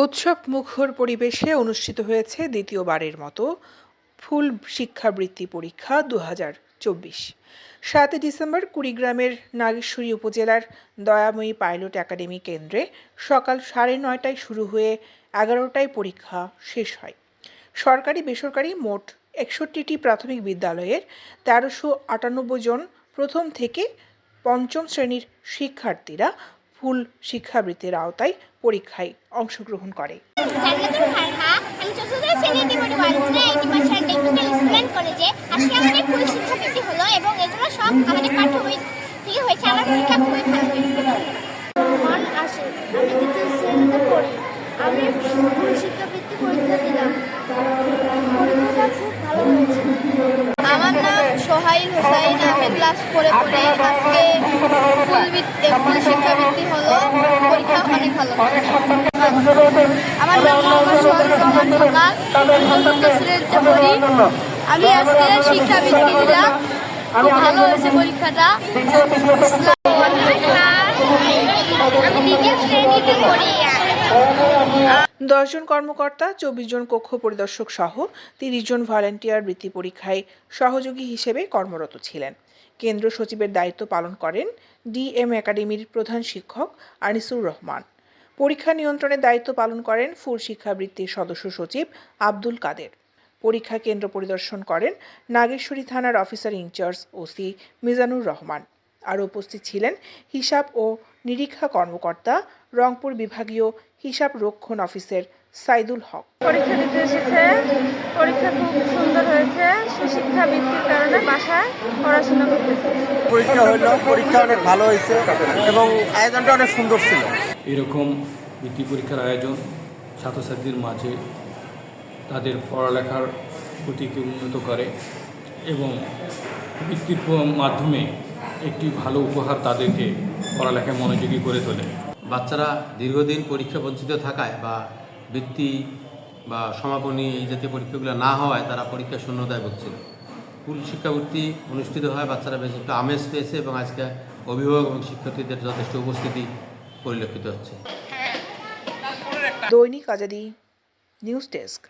উৎসব মুখর পরিবেশে অনুষ্ঠিত হয়েছে দ্বিতীয়বারের মতো ফুল শিক্ষাবৃত্তি পরীক্ষা 2024। 7 ডিসেম্বর কুড়িগ্রামের নাগেশ্বরী উপজেলার দয়াময়ী পাইলট একাডেমি কেন্দ্রে সকাল 9:30টায় শুরু হয়ে 11টায় পরীক্ষা শেষ হয়। সরকারি বেসরকারি মোট 61টি প্রাথমিক বিদ্যালয়ের 1398 জন প্রথম থেকে পঞ্চম শ্রেণীর শিক্ষার্থীরা ফুল শিক্ষাবৃত্তির আওতায় পরীক্ষায় অংশগ্রহণ করে। আমি ফুল শিক্ষাবৃত্তি পরীক্ষা দিলাম, পরীক্ষাটা খুব ভালো হয়েছে। আমার নাম সোহাইল হোসাইন, আমি ক্লাস 4-এ পড়ি। আজকে ফুল শিক্ষাবৃত্তি হলো, পরীক্ষা অনেক ভালো। আমার নাম মোহাম্মদ সোহাইল ঢাকা, শ্রেণীতে পড়ি। আমি আজকে শিক্ষাবৃত্তি দিলাম, খুব ভালো হয়েছে পরীক্ষাটা। আমি দ্বিতীয় শ্রেণীতে পড়ি। 10 জন কর্মকর্তা, 24 জন কক্ষ পরিদর্শক সহ 30 জন ভলান্টিয়ার বৃত্তি পরীক্ষায় সহযোগী হিসেবে কর্মরত ছিলেন। কেন্দ্র সচিবের দায়িত্ব পালন করেন ডিএম একাডেমির প্রধান শিক্ষক আনিসুর রহমান। পরীক্ষা নিয়ন্ত্রণের দায়িত্ব পালন করেন ফুল শিক্ষাবৃত্তির সদস্য সচিব আব্দুল কাদের। পরীক্ষা কেন্দ্র পরিদর্শন করেন নাগেশ্বরী থানার officer in charge OC Mizanur Rahman. আর উপস্থিত ছিলেন হিসাব ও নিরীক্ষা কর্মকর্তা, রংপুর বিভাগীয় হিসাব রক্ষণ অফিসার সাইদুল হক। পরীক্ষা দিতে এসেছে, পরীক্ষা খুব সুন্দর হয়েছে। সুশিক্ষা বৃত্তির কারণে বাসায় পড়াশোনা করতেছে। পরীক্ষা হলো, পরীক্ষা অনেক ভালো হয়েছে এবং আয়োজনটা অনেক সুন্দর ছিল। এরকম বৃত্তি পরীক্ষার আয়োজন ছাত্রছাত্রীদের মাঝে তাদের পড়ালেখার গতিকে উন্নত করে এবং বৃত্তির মাধ্যমে একটি ভালো উপহার তাদেরকে পড়ালেখায় মনোযোগী করে তোলে। বাচ্চারা দীর্ঘদিন পরীক্ষা বঞ্চিত থাকায় বা বৃত্তি বা সমাপনী এই জাতীয় পরীক্ষাগুলো না হওয়ায় তারা পরীক্ষা শূন্যতায় ভুগছিল। ফুল শিক্ষাবৃত্তি অনুষ্ঠিত হয়, বাচ্চারা বেশ একটু আমেজ পেয়েছে এবং আজকে অভিভাবক এবং শিক্ষার্থীদের যথেষ্ট উপস্থিতি পরিলক্ষিত হচ্ছে। দৈনিক আজাদী নিউজ ডেস্ক।